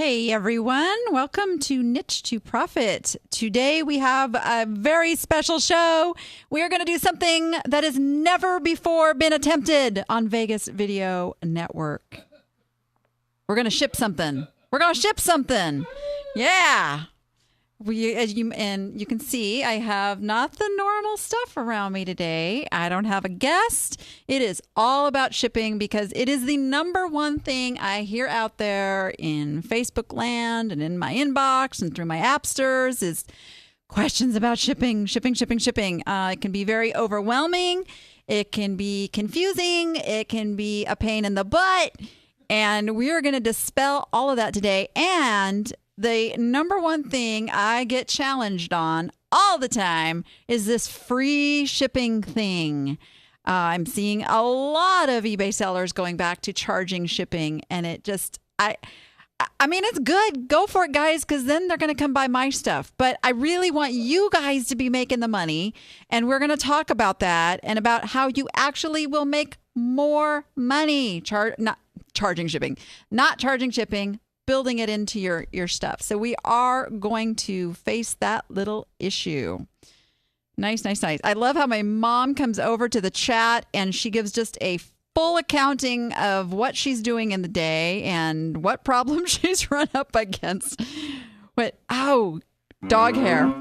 Hey everyone, welcome to Niche to Profit. Today we have a very special show. We are going to do something that has never before been attempted on Vegas Video Network. We're going to ship something. Yeah. You can see, I have not the normal stuff around me today. I don't have a guest. It is all about shipping because it is the number one thing I hear out there in Facebook land and in my inbox and through my appsters is questions about shipping. It can be very overwhelming. It can be confusing. It can be a pain in the butt. And we are going to dispel all of that today. And the number one thing I get challenged on all the time is this free shipping thing. I'm seeing a lot of eBay sellers going back to charging shipping, and it just, I mean, it's good. Go for it, guys, because then they're going to come buy my stuff. But I really want you guys to be making the money, and we're going to talk about that and about how you actually will make more money. Not charging shipping, building it into your stuff. So we are going to face that little issue. Nice. I love how my mom comes over to the chat and she gives just a full accounting of what she's doing in the day and what problems she's run up against. Dog hair.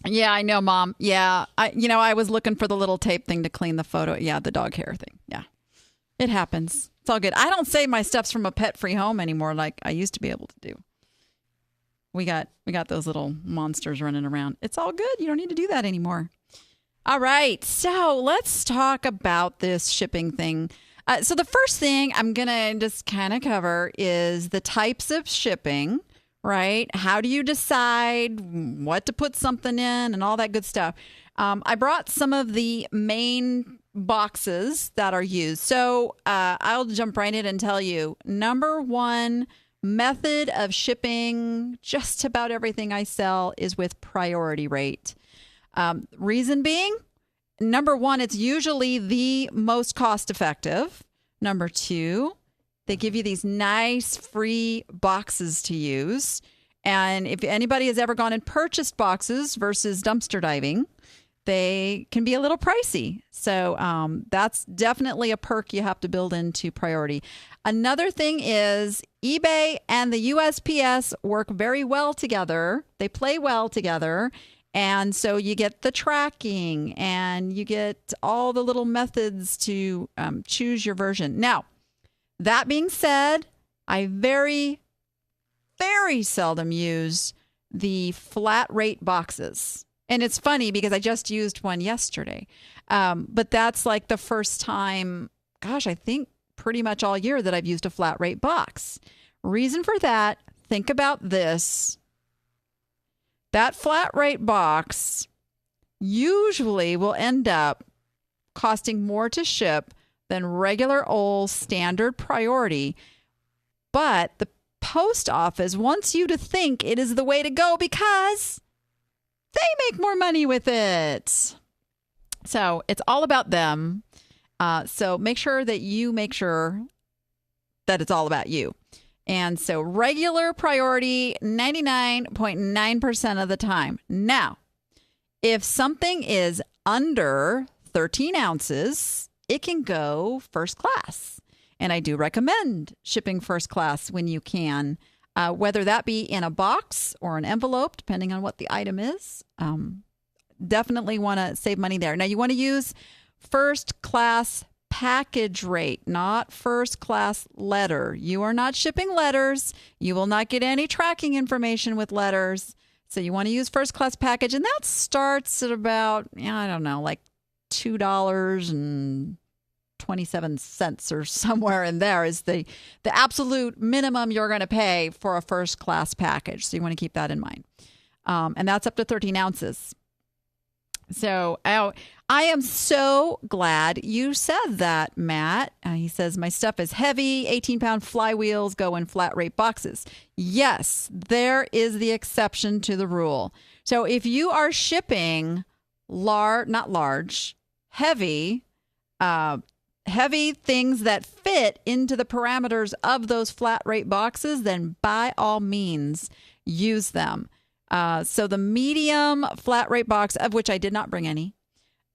Yeah, I know, Mom. Yeah, I was looking for the little tape thing to clean the photo. Yeah, the dog hair thing. Yeah, it happens. It's all good. I don't say my stuff's from a pet-free home anymore like I used to be able to do. We got those little monsters running around. It's all good. You don't need to do that anymore. All right. So let's talk about this shipping thing. So the first thing I'm going to just kind of cover is the types of shipping, right? How do you decide what to put something in and all that good stuff? I brought some of the main boxes that are used. So I'll jump right in and tell you, number one method of shipping just about everything I sell is with priority rate. Reason being, number one, it's usually the most cost effective. Number two, they give you these nice free boxes to use. And if anybody has ever gone and purchased boxes versus dumpster diving, they can be a little pricey. So that's definitely a perk you have to build into priority. Another thing is eBay and the USPS work very well together. They play well together. And so you get the tracking and you get all the little methods to choose your version. Now, that being said, I very, very seldom use the flat rate boxes. And it's funny because I just used one yesterday. But that's like the first time, I think pretty much all year that I've used a flat rate box. Reason for that, think about this. That flat rate box usually will end up costing more to ship than regular old standard priority. But the post office wants you to think it is the way to go because they make more money with it. So it's all about them. So make sure that it's all about you. And so regular priority 99.9% of the time. Now, if something is under 13 ounces, it can go first class. And I do recommend shipping first class when you can. Whether that be in a box or an envelope, depending on what the item is. Definitely want to save money there. Now, you want to use first class package rate, not first class letter. You are not shipping letters. You will not get any tracking information with letters. So you want to use first class package. And that starts at about, like $2.27 or somewhere in there is the absolute minimum you're going to pay for a first class package. So you want to keep that in mind. And that's up to 13 ounces. So I am so glad you said that, Matt. He says, my stuff is heavy. 18-pound flywheels go in flat rate boxes. Yes, there is the exception to the rule. So if you are shipping not large, heavy, heavy things that fit into the parameters of those flat rate boxes, then by all means use them. So the medium flat rate box, of which I did not bring any,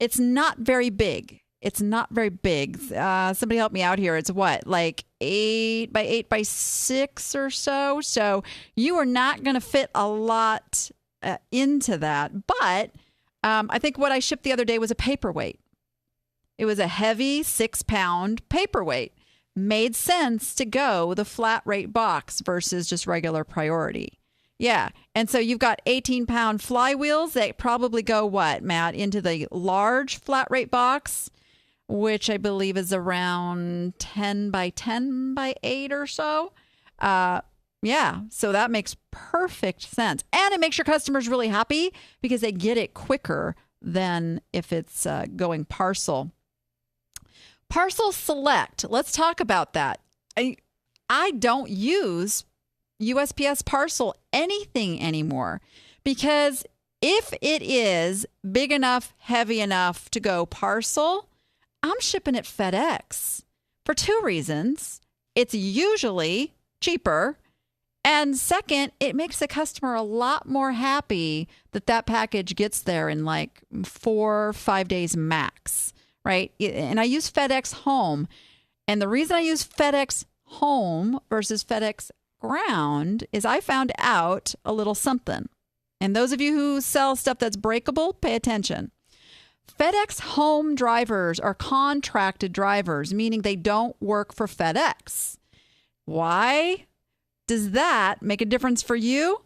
it's not very big. It's not very big. Somebody help me out here. It's what, like 8 by 8 by 6 or so. So you are not going to fit a lot into that. But I think what I shipped the other day was a paperweight. It was a heavy 6-pound paperweight. Made sense to go the flat rate box versus just regular priority. Yeah. And so you've got 18-pound flywheels that probably go what, Matt, into the large flat rate box, which I believe is around 10 by 10 by 8 or so. Yeah. So that makes perfect sense. And it makes your customers really happy because they get it quicker than if it's going parcel. Parcel select. Let's talk about that. I don't use USPS parcel anything anymore because if it is big enough, heavy enough to go parcel, I'm shipping it FedEx for 2 reasons. It's usually cheaper. And second, it makes the customer a lot more happy that that package gets there in like 4 or 5 days max, right? And I use FedEx Home. And the reason I use FedEx Home versus FedEx Ground is I found out a little something. And those of you who sell stuff that's breakable, pay attention. FedEx Home drivers are contracted drivers, meaning they don't work for FedEx. Why does that make a difference for you?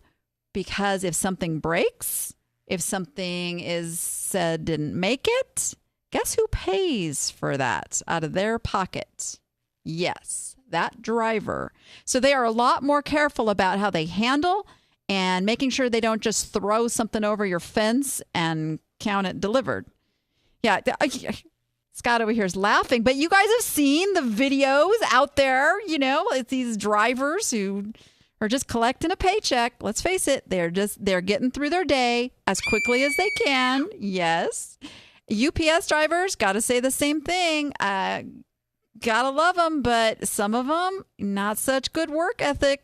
Because if something breaks, if something is said didn't make it, guess who pays for that out of their pocket? Yes, that driver. So they are a lot more careful about how they handle and making sure they don't just throw something over your fence and count it delivered. Yeah, Scott over here is laughing, but you guys have seen the videos out there, you know, it's these drivers who are just collecting a paycheck. Let's face it, they're getting through their day as quickly as they can. Yes. UPS drivers, got to say the same thing. Gotta love them, but some of them, not such good work ethic.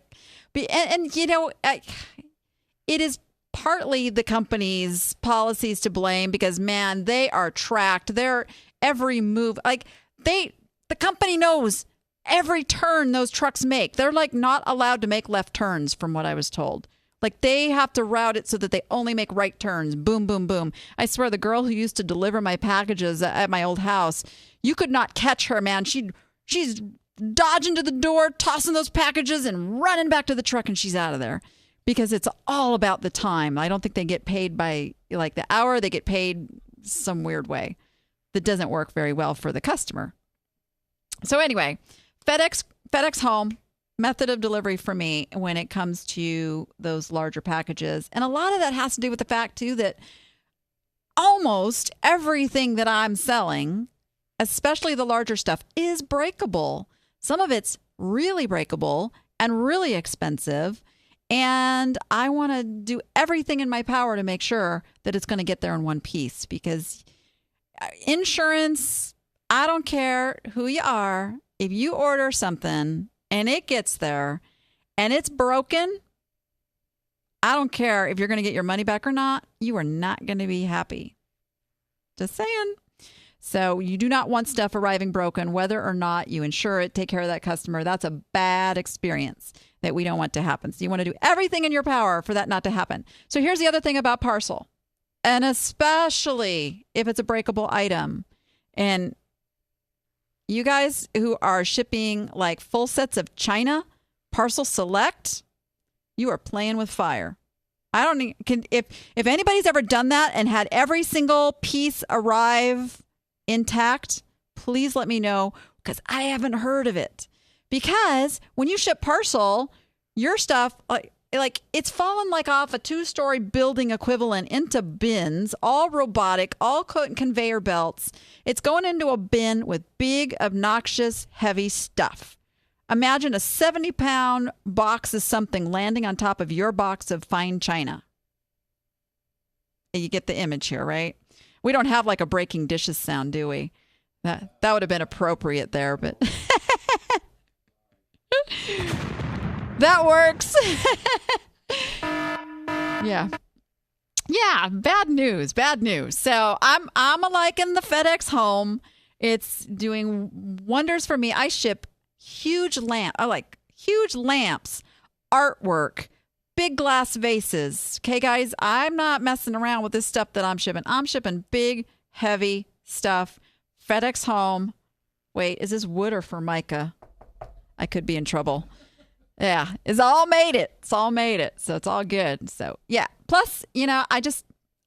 And you know, it is partly the company's policies to blame because, man, they are tracked. Their every move, like the company knows every turn those trucks make. They're like not allowed to make left turns from what I was told. Like they have to route it so that they only make right turns. Boom, boom, boom. I swear the girl who used to deliver my packages at my old house, you could not catch her, man. She's dodging to the door, tossing those packages and running back to the truck, and she's out of there because it's all about the time. I don't think they get paid by like the hour. They get paid some weird way that doesn't work very well for the customer. So anyway, FedEx Home, method of delivery for me when it comes to those larger packages. And a lot of that has to do with the fact, too, that almost everything that I'm selling, especially the larger stuff, is breakable. Some of it's really breakable and really expensive. And I want to do everything in my power to make sure that it's going to get there in one piece because insurance, I don't care who you are. If you order something and it gets there and it's broken, I don't care if you're going to get your money back or not. You are not going to be happy. Just saying. So you do not want stuff arriving broken, whether or not you insure it, take care of that customer. That's a bad experience that we don't want to happen. So you want to do everything in your power for that not to happen. So here's the other thing about parcel, and especially if it's a breakable item. And you guys who are shipping like full sets of china, parcel select, you are playing with fire. I don't need, if anybody's ever done that and had every single piece arrive intact, please let me know because I haven't heard of it. Because when you ship parcel, your stuff, like it's fallen like off a 2-story building equivalent into bins, all robotic, all conveyor belts. It's going into a bin with big, obnoxious, heavy stuff. Imagine a 70-pound box of something landing on top of your box of fine china. You get the image here, right? We don't have like a breaking dishes sound, do we? That would have been appropriate there, but that works. Yeah. Yeah, bad news. So I'm liking the FedEx Home. It's doing wonders for me. I ship huge lamps, artwork, big glass vases. Okay, guys, I'm not messing around with this stuff that I'm shipping. I'm shipping big, heavy stuff. FedEx Home. Wait, is this wood or Formica? I could be in trouble. Yeah, it's all made it. So it's all good. So yeah. Plus, I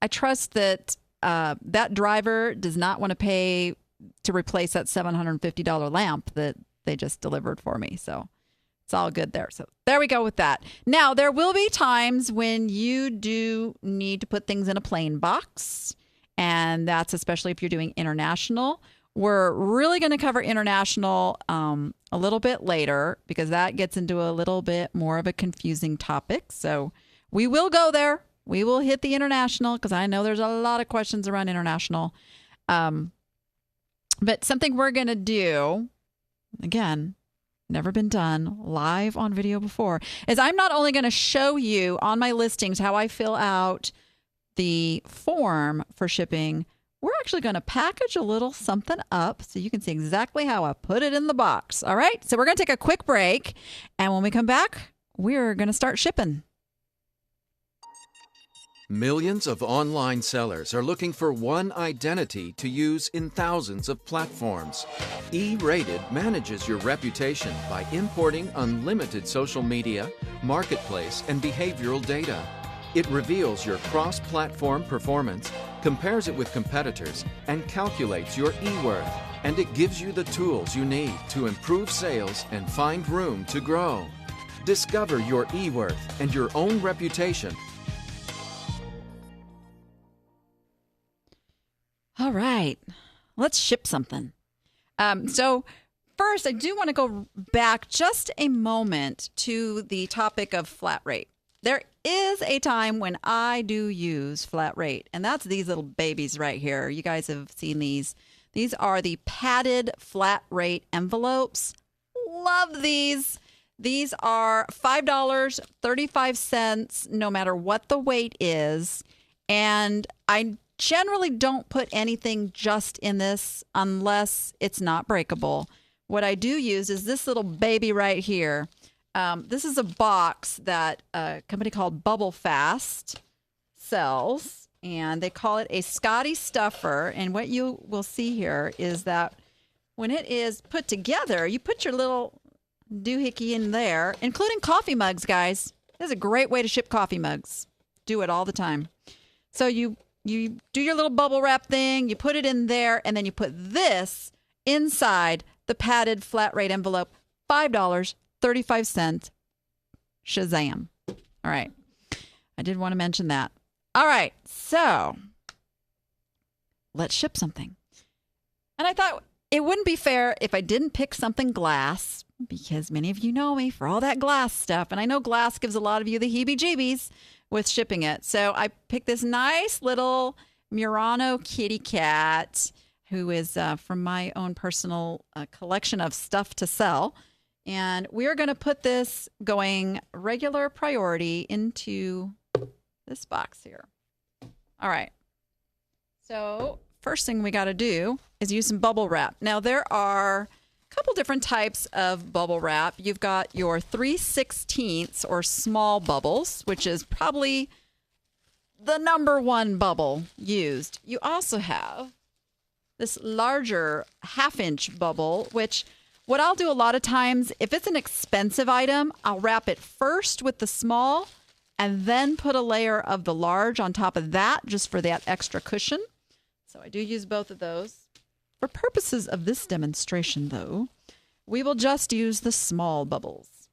trust that that driver does not want to pay to replace that $750 lamp that they just delivered for me. So it's all good there. So there we go with that. Now, there will be times when you do need to put things in a plain box. And that's especially if you're doing international. We're really going to cover international a little bit later because that gets into a little bit more of a confusing topic. So we will go there. We will hit the international because I know there's a lot of questions around international. But something we're going to do, again, never been done live on video before, is I'm not only going to show you on my listings how I fill out the form for shipping, we're actually going to package a little something up so you can see exactly how I put it in the box. All right, so we're going to take a quick break, and when we come back, we're going to start shipping. Millions of online sellers are looking for one identity to use in thousands of platforms. E-Rated manages your reputation by importing unlimited social media, marketplace, and behavioral data. It reveals your cross-platform performance, compares it with competitors, and calculates your e-worth. And it gives you the tools you need to improve sales and find room to grow. Discover your e-worth and your own reputation. All right, let's ship something. So first, I do want to go back just a moment to the topic of flat rate. There is a time when I do use flat rate, and that's these little babies right here. You guys have seen these. These are the padded flat rate envelopes. Love these. These are $5.35 no matter what the weight is. And I generally don't put anything just in this unless it's not breakable. What I do use is this little baby right here. This is a box that a company called Bubble Fast sells, and they call it a Scotty stuffer. And what you will see here is that when it is put together, you put your little doohickey in there, including coffee mugs, guys. This is a great way to ship coffee mugs. Do it all the time. So you do your little bubble wrap thing, you put it in there, and then you put this inside the padded flat rate envelope, $5.35. Shazam. All right. I did want to mention that. All right. So let's ship something. And I thought it wouldn't be fair if I didn't pick something glass, because many of you know me for all that glass stuff. And I know glass gives a lot of you the heebie-jeebies with shipping it. So I picked this nice little Murano kitty cat who is from my own personal collection of stuff to sell. And we're going to put this going regular priority into this box here. All right. So first thing we got to do is use some bubble wrap. Now there are a couple different types of bubble wrap. You've got your 3/16 or small bubbles, which is probably the number one bubble used. You also have this larger 1/2-inch bubble, which what I'll do a lot of times, if it's an expensive item, I'll wrap it first with the small and then put a layer of the large on top of that just for that extra cushion. So I do use both of those. For purposes of this demonstration, though, we will just use the small bubbles.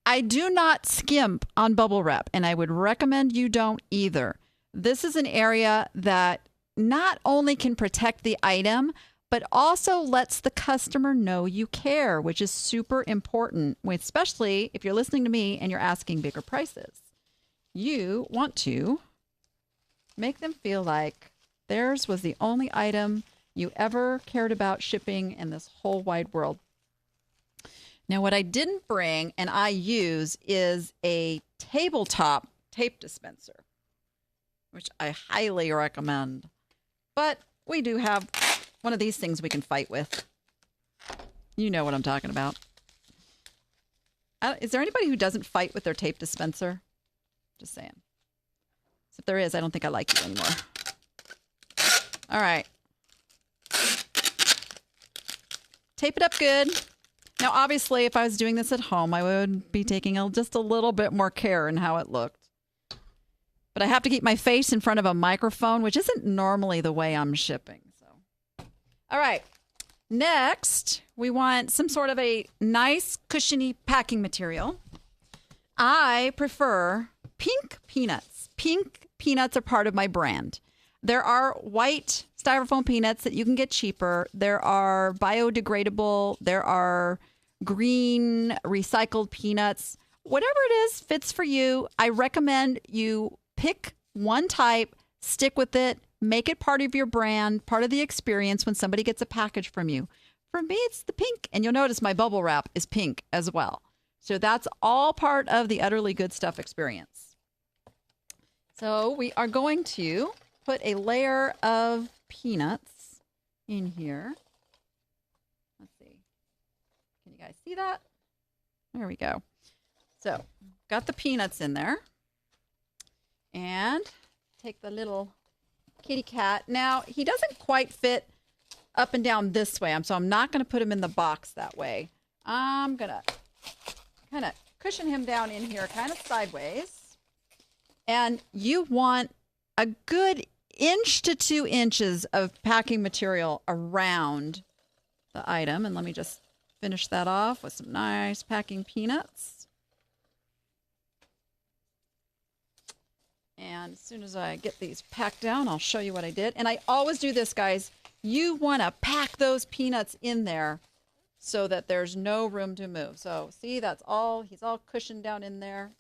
I do not skimp on bubble wrap, and I would recommend you don't either. This is an area that not only can protect the item, but also lets the customer know you care, which is super important, especially if you're listening to me and you're asking bigger prices. You want to make them feel like theirs was the only item you ever cared about shipping in this whole wide world. Now, what I didn't bring and I use is a tabletop tape dispenser, which I highly recommend. But we do have one of these things we can fight with. You know what I'm talking about. Is there anybody who doesn't fight with their tape dispenser? Just saying. If there is, I don't think I like you anymore. All right. Tape it up good. Now, obviously, if I was doing this at home, I would be taking just a little bit more care in how it looked. But I have to keep my face in front of a microphone, which isn't normally the way I'm shipping. So, all right. Next, we want some sort of a nice, cushiony packing material. I prefer pink peanuts. Pink peanuts are part of my brand. There are white styrofoam peanuts that you can get cheaper. There are biodegradable. There are green recycled peanuts. Whatever it is fits for you. I recommend you pick one type, stick with it, make it part of your brand, part of the experience when somebody gets a package from you. For me, it's the pink. And you'll notice my bubble wrap is pink as well. So that's all part of the Utterly Good Stuff experience. So we are going to put a layer of peanuts in here. Let's see. Can you guys see that? There we go. So got the peanuts in there. And take the little kitty cat. Now, he doesn't quite fit up and down this way. So I'm not going to put him in the box that way. I'm going to kind of cushion him down in here kind of sideways. And you want a good 1 to 2 inches of packing material around the item. And let me just finish that off with some nice packing peanuts. And as soon as I get these packed down, I'll show you what I did. And I always do this, guys. You want to pack those peanuts in there so that there's no room to move. So see, that's all. He's all cushioned down in there.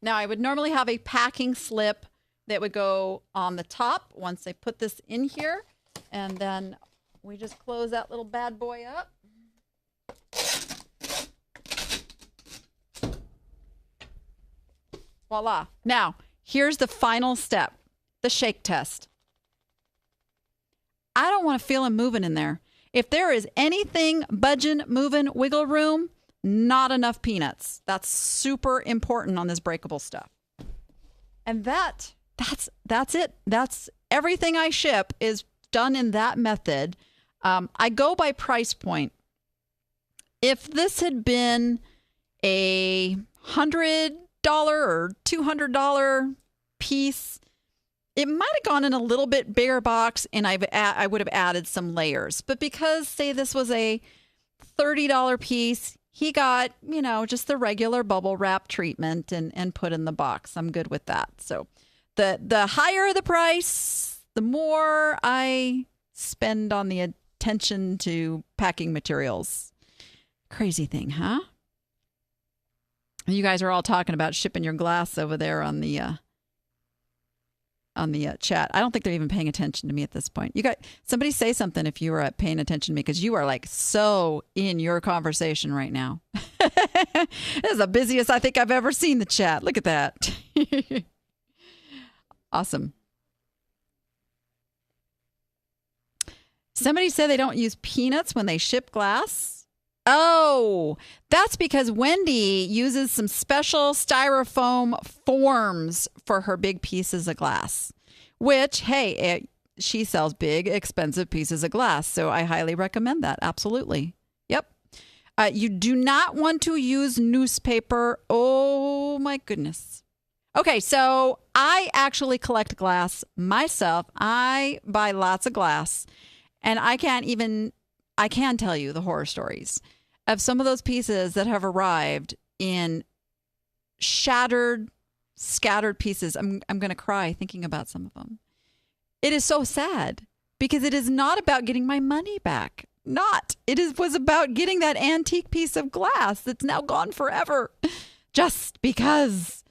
Now, I would normally have a packing slip that would go on the top once I put this in here. And then we just close that little bad boy up. Voila. Now, here's the final step, the shake test. I don't want to feel him moving in there. If there is anything budging, moving, wiggle room, not enough peanuts. That's super important on this breakable stuff. And that's it. That's everything I ship is done in that method. I go by price point. If this had been a $100 or $200 piece, it might have gone in a little bit bigger box, and I would have added some layers. But because, say, this was a $30 piece, he got, just the regular bubble wrap treatment and put in the box. I'm good with that. So the higher the price, the more I spend on the attention to packing materials. Crazy thing, huh? You guys are all talking about shipping your glass over there on the chat. I don't think they're even paying attention to me at this point. You got somebody say something if you are paying attention to me, because you are like so in your conversation right now. This is the busiest I think I've ever seen the chat. Look at that. Awesome. Somebody said they don't use peanuts when they ship glass. Oh, that's because Wendy uses some special styrofoam forms for her big pieces of glass, which, hey, she sells big, expensive pieces of glass. So I highly recommend that. Absolutely. Yep. You do not want to use newspaper. Oh, my goodness. Okay, so I actually collect glass myself. I buy lots of glass, and I can tell you the horror stories of some of those pieces that have arrived in shattered, scattered pieces. I'm going to cry thinking about some of them. It is so sad because it is not about getting my money back. Was about getting that antique piece of glass that's now gone forever. Just because.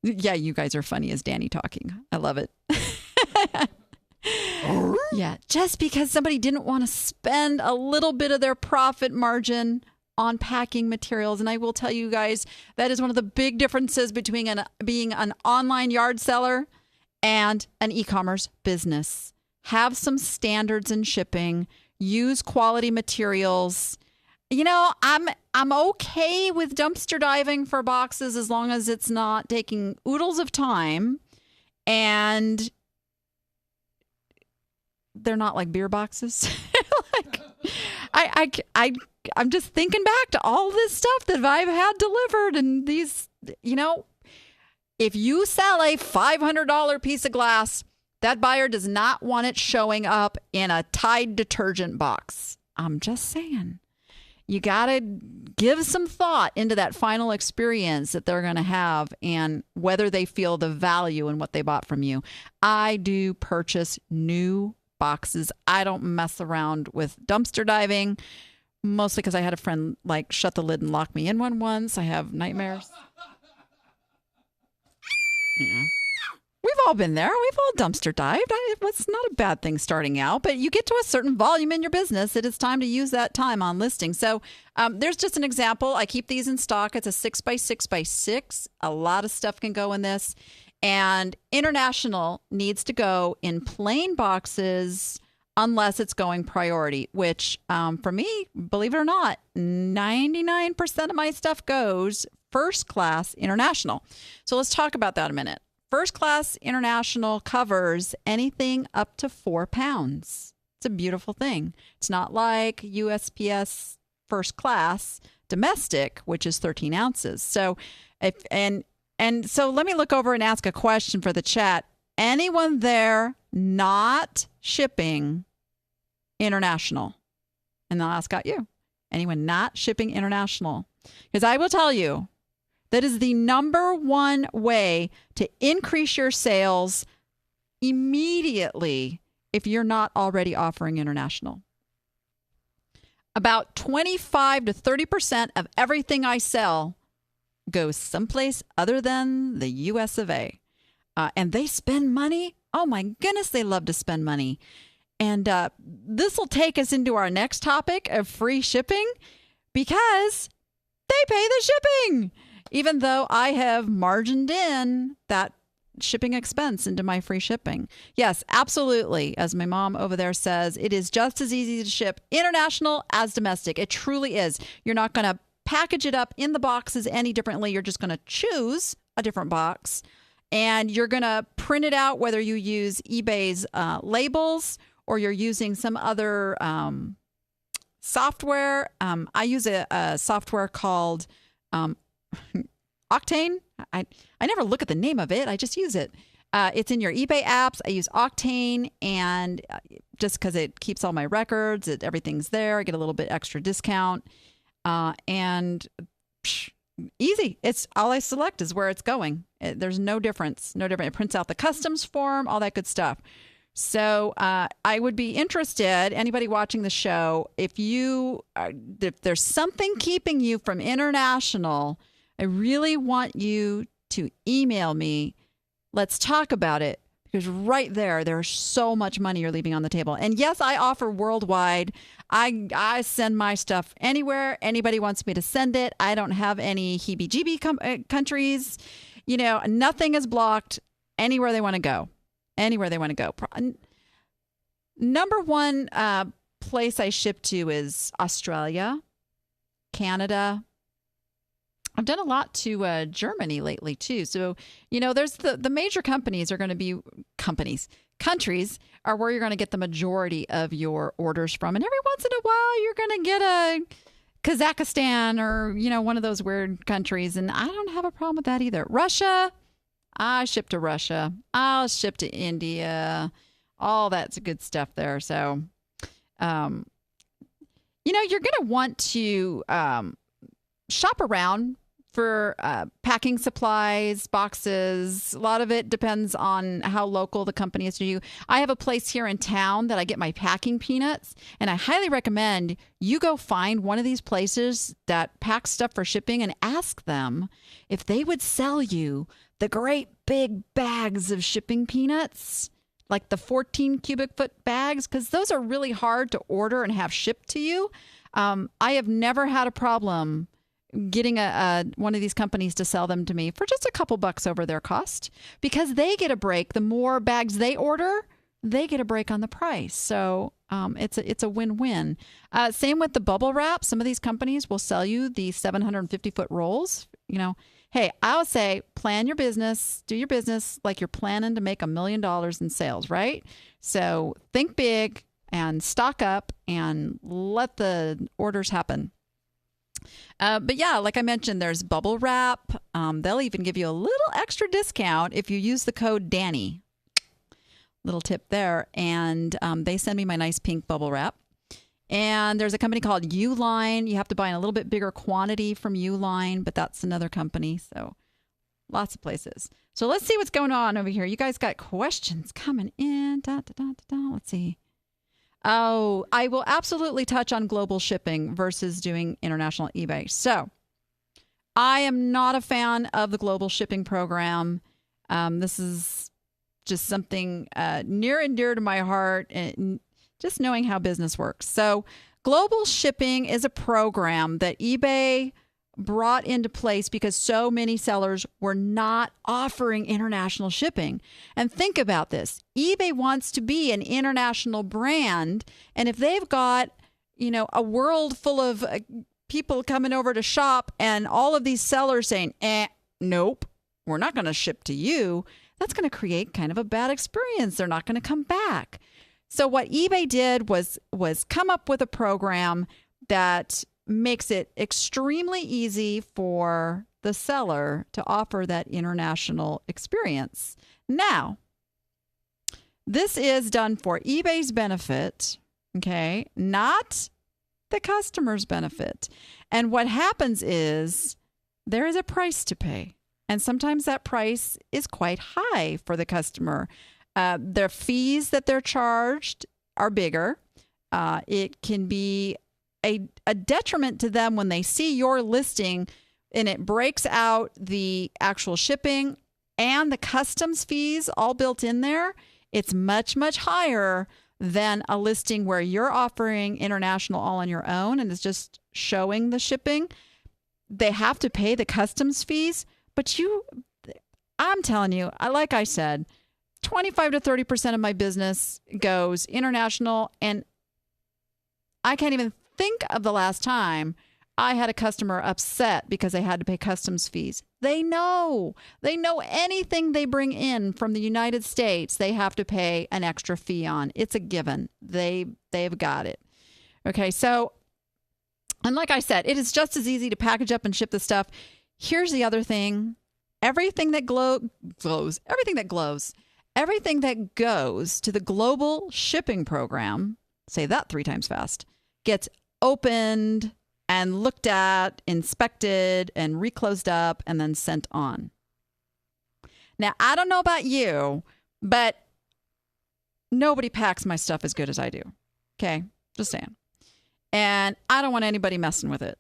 Yeah, you guys are funny as Danny talking. I love it. Yeah, just because somebody didn't want to spend a little bit of their profit margin on packing materials. And I will tell you guys, that is one of the big differences between being an online yard seller and an e-commerce business. Have some standards in shipping, use quality materials. You know, I'm okay with dumpster diving for boxes as long as it's not taking oodles of time and they're not like beer boxes. I'm just thinking back to all this stuff that I've had delivered, and these, you know, if you sell a $500 piece of glass, that buyer does not want it showing up in a Tide detergent box. I'm just saying. You got to give some thought into that final experience that they're going to have and whether they feel the value in what they bought from you. I do purchase new boxes. I don't mess around with dumpster diving, mostly because I had a friend like shut the lid and lock me in one once. I have nightmares. Yeah. We've all been there. We've all dumpster dived. It's not a bad thing starting out, but you get to a certain volume in your business, it is time to use that time on listing. So there's just an example. I keep these in stock. It's a 6x6x6. A lot of stuff can go in this. And international needs to go in plain boxes unless it's going priority, which for me, believe it or not, 99% of my stuff goes first class international. So let's talk about that a minute. First class international covers anything up to 4 pounds. It's a beautiful thing. It's not like USPS first class domestic, which is 13 ounces. So so let me look over and ask a question for the chat. Anyone there not shipping international? And then I'll ask out you. Anyone not shipping international? Because I will tell you, that is the number one way to increase your sales immediately if you're not already offering international. About 25 to 30% of everything I sell goes someplace other than the US of A. And they spend money. Oh my goodness, they love to spend money. And this will take us into our next topic of free shipping because they pay the shipping. Even though I have margined in that shipping expense into my free shipping. Yes, absolutely. As my mom over there says, it is just as easy to ship international as domestic. It truly is. You're not going to package it up in the boxes any differently. You're just going to choose a different box and you're going to print it out, whether you use eBay's labels or you're using some other software. I use a software called Octane. I never look at the name of it. I just use it. It's in your eBay apps. I use Octane, and just because it keeps all my records, everything's there. I get a little bit extra discount, and easy. It's all I select is where it's going. There's no difference. No different. It prints out the customs form, all that good stuff. So I would be interested, anybody watching the show, if there's something keeping you from international, I really want you to email me. Let's talk about it, because right there's so much money you're leaving on the table. And yes, I offer worldwide. I send my stuff anywhere anybody wants me to send it. I don't have any heebie-jeebie countries. You know, nothing is blocked anywhere they want to go. Anywhere they want to go. Number one place I ship to is Australia, Canada. I've done a lot to Germany lately, too. So, you know, there's the major companies are going to be countries are where you're going to get the majority of your orders from. And every once in a while, you're going to get a Kazakhstan or, you know, one of those weird countries. And I don't have a problem with that either. Russia, I ship to Russia. I'll ship to India. All that's good stuff there. So, you know, you're going to want to shop around for packing supplies, boxes. A lot of it depends on how local the company is to you. I have a place here in town that I get my packing peanuts, and I highly recommend you go find one of these places that packs stuff for shipping and ask them if they would sell you the great big bags of shipping peanuts, like the 14 cubic foot bags, because those are really hard to order and have shipped to you. I have never had a problem getting one of these companies to sell them to me for just a couple bucks over their cost, because they get a break. The more bags they order, they get a break on the price. So it's a win-win. Same with the bubble wrap. Some of these companies will sell you the 750-foot rolls. Hey, I would say plan your business, do your business like you're planning to make $1 million in sales, right? So think big and stock up and let the orders happen. But yeah, like I mentioned, there's bubble wrap. They'll even give you a little extra discount if you use the code Danny. Little tip there. And they send me my nice pink bubble wrap. And there's a company called Uline. You have to buy in a little bit bigger quantity from Uline, but that's another company. So lots of places. So let's see what's going on over here. You guys got questions coming in. Let's see. Oh, I will absolutely touch on global shipping versus doing international eBay. So I am not a fan of the global shipping program. This is just something near and dear to my heart, and just knowing how business works. So global shipping is a program that eBay brought into place because so many sellers were not offering international shipping. And think about this. eBay wants to be an international brand. And if they've got, a world full of people coming over to shop and all of these sellers saying, nope, we're not going to ship to you, that's going to create kind of a bad experience. They're not going to come back. So what eBay did was come up with a program that makes it extremely easy for the seller to offer that international experience. Now, this is done for eBay's benefit, okay, not the customer's benefit. And what happens is there is a price to pay. And sometimes that price is quite high for the customer. Their fees that they're charged are bigger. It can be a detriment to them when they see your listing and it breaks out the actual shipping and the customs fees all built in there. It's much, much higher than a listing where you're offering international all on your own and it's just showing the shipping. They have to pay the customs fees, but I'm telling you, like I said, 25 to 30% of my business goes international, and I can't even think of the last time I had a customer upset because they had to pay customs fees. They know anything they bring in from the United States, they have to pay an extra fee on. It's a given. They've got it. Okay, so, and like I said, it is just as easy to package up and ship the stuff. Here's the other thing. Everything that goes to the global shipping program, say that 3 times fast, gets opened and looked at, inspected, and reclosed up, and then sent on. Now, I don't know about you, but nobody packs my stuff as good as I do. Okay? Just saying. And I don't want anybody messing with it.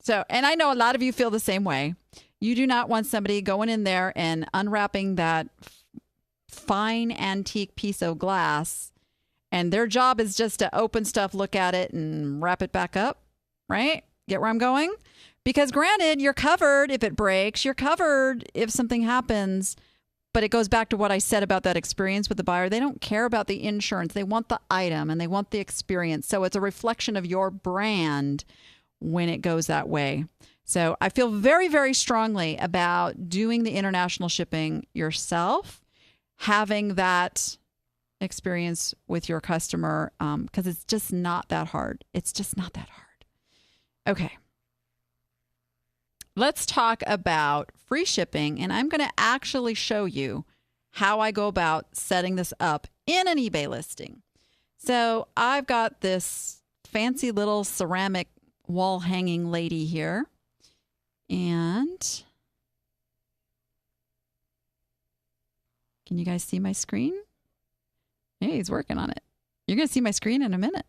So, and I know a lot of you feel the same way. You do not want somebody going in there and unwrapping that fine antique piece of glass, and their job is just to open stuff, look at it, and wrap it back up, right? Get where I'm going? Because granted, you're covered if it breaks, you're covered if something happens, but it goes back to what I said about that experience with the buyer. They don't care about the insurance. They want the item and they want the experience. So it's a reflection of your brand when it goes that way. So I feel very, very strongly about doing the international shipping yourself, having that experience with your customer, because it's just not that hard. It's just not that hard. Okay. Let's talk about free shipping, and I'm going to actually show you how I go about setting this up in an eBay listing. So I've got this fancy little ceramic wall hanging lady here, and can you guys see my screen? Hey, he's working on it. You're going to see my screen in a minute.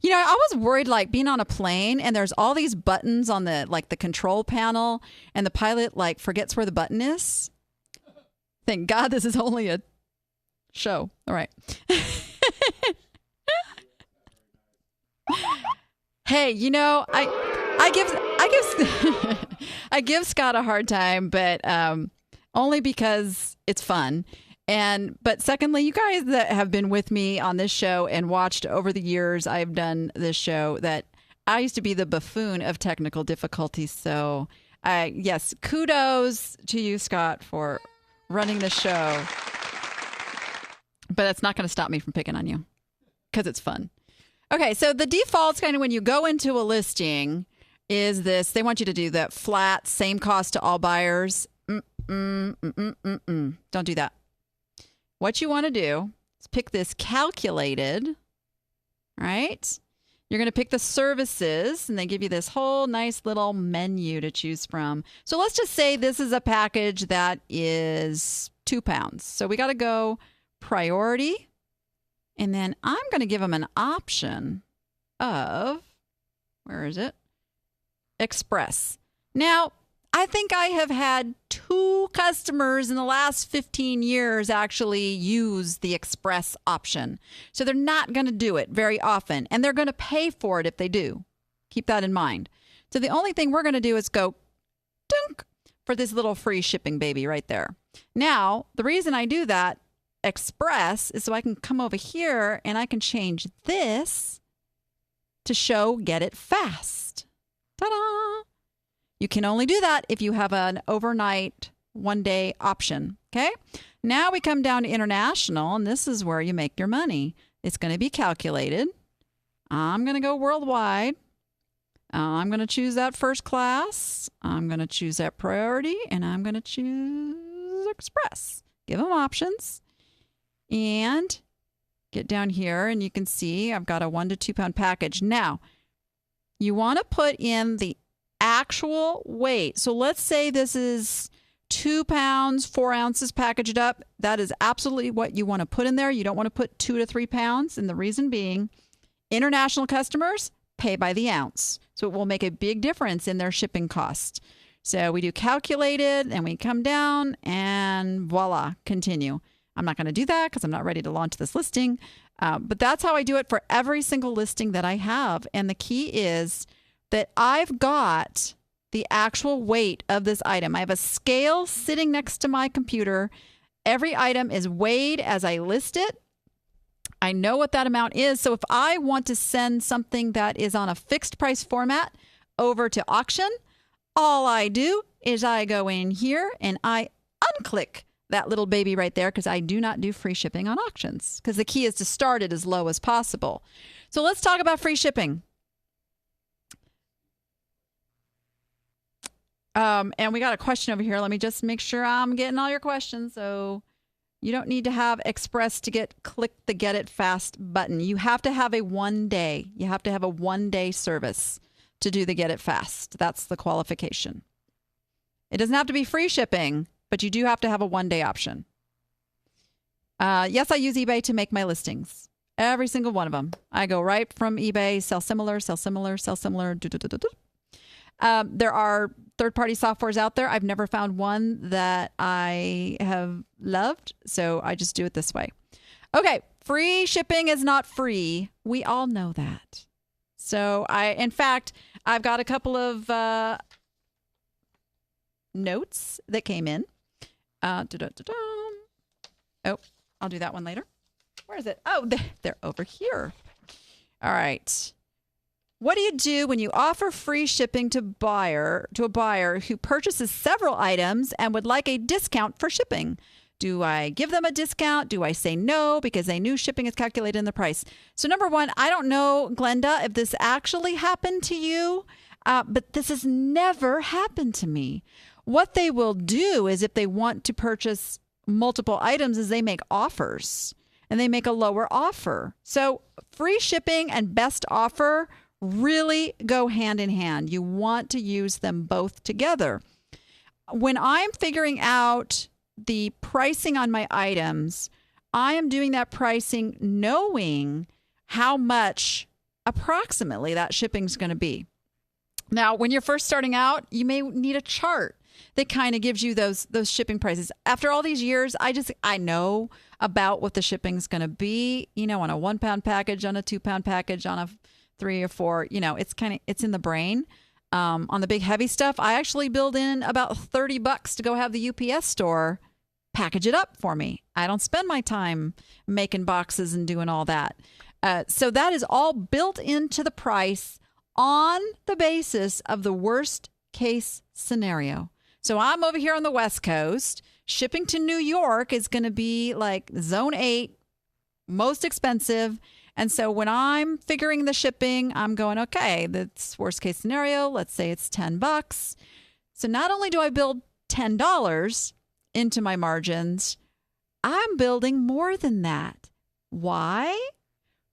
You know, I was worried, like, being on a plane and there's all these buttons on the control panel, and the pilot, forgets where the button is. Thank God this is only a show. All right. Hey, you know, I give I give Scott a hard time, but only because it's fun. But secondly, you guys that have been with me on this show and watched over the years I've done this show, that I used to be the buffoon of technical difficulties. So yes, kudos to you, Scott, for running the show. But that's not going to stop me from picking on you because it's fun. Okay, so the defaults kind of when you go into a listing is this. They want you to do that flat, same cost to all buyers. Don't do that. What you want to do is pick this calculated, right? You're going to pick the services, and they give you this whole nice little menu to choose from. So let's just say this is a package that is £2. So we got to go priority. And then I'm going to give them an option of, where is it? Express. Now, I think I have had 2 customers in the last 15 years actually use the Express option. So they're not going to do it very often, and they're going to pay for it if they do. Keep that in mind. So the only thing we're going to do is go dunk for this little free shipping baby right there. Now, the reason I do that Express is so I can come over here and I can change this to show get it fast. Ta-da! You can only do that if you have an overnight 1-day option. Okay. Now we come down to international, and this is where you make your money. It's going to be calculated. I'm going to go worldwide. I'm going to choose that first class. I'm going to choose that priority, and I'm going to choose Express. Give them options. And get down here, and you can see I've got a 1 to 2 pound package. Now, you want to put in the actual weight. So let's say this is 2 pounds, 4 ounces packaged up. That is absolutely what you want to put in there. You don't want to put 2 to 3 pounds. And the reason being, international customers pay by the ounce. So it will make a big difference in their shipping cost. So we do calculated, and we come down, and voila, continue. I'm not going to do that because I'm not ready to launch this listing. But that's how I do it for every single listing that I have. And the key is that I've got the actual weight of this item. I have a scale sitting next to my computer. Every item is weighed as I list it. I know what that amount is. So if I want to send something that is on a fixed price format over to auction, all I do is I go in here and I unclick that little baby right there, because I do not do free shipping on auctions, because the key is to start it as low as possible. So let's talk about free shipping. And we got a question over here. Let me just make sure I'm getting all your questions. So you don't need to have Express to click the Get It Fast button. You have to have a 1-day. You have to have a 1-day service to do the Get It Fast. That's the qualification. It doesn't have to be free shipping, but you do have to have a 1-day option. Yes, I use eBay to make my listings. Every single one of them. I go right from eBay, sell similar, sell similar, sell similar. There are third-party softwares out there. I've never found one that I have loved, so I just do it this way. Okay, free shipping is not free. We all know that. So in fact, I've got a couple of notes that came in. Oh, I'll do that one later. Where is it? Oh, they're over here. All right. What do you do when you offer free shipping to a buyer who purchases several items and would like a discount for shipping? Do I give them a discount? Do I say no because they knew shipping is calculated in the price? So number one, I don't know, Glenda, if this actually happened to you, but this has never happened to me. What they will do is if they want to purchase multiple items is they make offers and they make a lower offer. So free shipping and best offer really go hand in hand. You want to use them both together. When I'm figuring out the pricing on my items, I am doing that pricing knowing how much approximately that shipping is going to be. Now, when you're first starting out, you may need a chart that kind of gives you those shipping prices. After all these years, I know about what the shipping's going to be, on a 1 pound package, on a 2 pound package, on a 3 or 4, it's in the brain. On the big heavy stuff, I actually build in about $30 to go have the UPS store package it up for me. I don't spend my time making boxes and doing all that. So that is all built into the price on the basis of the worst case scenario. So I'm over here on the West Coast. Shipping to New York is going to be like zone 8, most expensive. And so when I'm figuring the shipping, I'm going, okay, that's worst case scenario. Let's say it's $10. So not only do I build $10 into my margins, I'm building more than that. Why?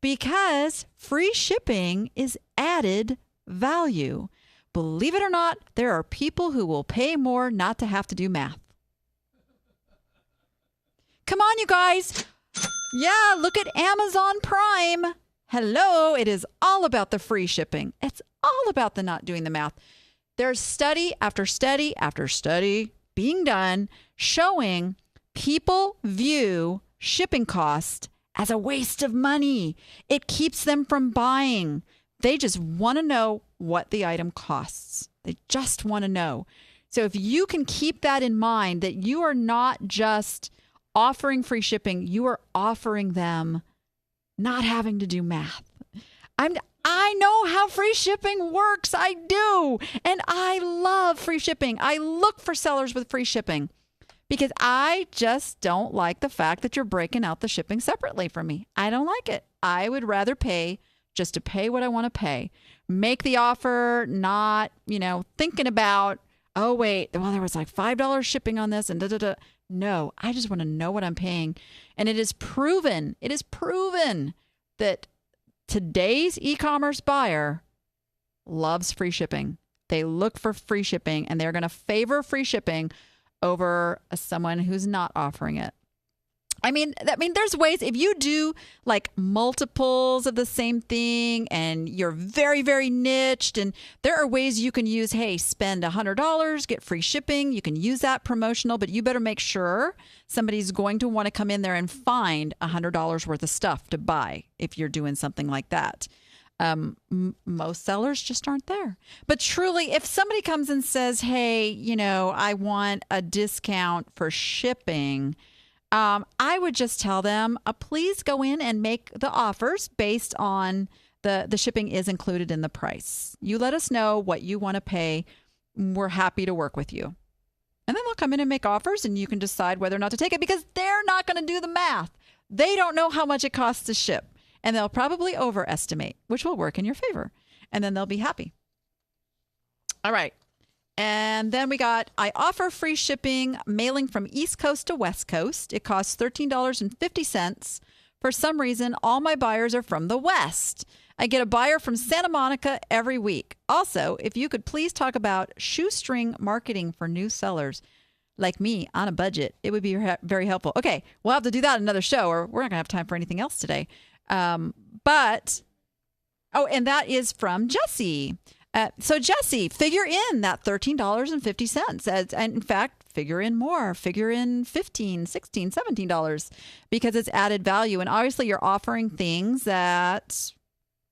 Because free shipping is added value. Believe it or not, there are people who will pay more not to have to do math. Come on, you guys. Yeah, look at Amazon Prime. Hello, it is all about the free shipping. It's all about the not doing the math. There's study after study after study being done showing people view shipping cost as a waste of money. It keeps them from buying. They just want to know what the item costs. They just want to know. So if you can keep that in mind, that you are not just offering free shipping, you are offering them not having to do math. I know how free shipping works. I do. And I love free shipping. I look for sellers with free shipping because I just don't like the fact that you're breaking out the shipping separately from me. I don't like it. I would rather pay just to pay what I want to pay. Make the offer, not, thinking about, oh, wait, well, there was like $5 shipping on this and da-da-da. No, I just want to know what I'm paying. And it is proven that today's e-commerce buyer loves free shipping. They look for free shipping and they're going to favor free shipping over someone who's not offering it. I mean, there's ways if you do like multiples of the same thing and you're very, very niched, and there are ways you can use, hey, spend $100, get free shipping. You can use that promotional, but you better make sure somebody's going to want to come in there and find $100 worth of stuff to buy if you're doing something like that. Most sellers just aren't there. But truly, if somebody comes and says, hey, I want a discount for shipping, I would just tell them, please go in and make the offers based on the shipping is included in the price. You let us know what you want to pay. We're happy to work with you. And then they'll come in and make offers and you can decide whether or not to take it because they're not going to do the math. They don't know how much it costs to ship. And they'll probably overestimate, which will work in your favor. And then they'll be happy. All right. And then I offer free shipping, mailing from East Coast to West Coast. It costs $13.50. For some reason, all my buyers are from the West. I get a buyer from Santa Monica every week. Also, if you could please talk about shoestring marketing for new sellers like me on a budget, it would be very helpful. Okay, we'll have to do that in another show, or we're not going to have time for anything else today. And that is from Jesse. So Jesse, figure in that $13.50. And in fact, figure in more. Figure in $15, $16, $17 because it's added value. And obviously you're offering things that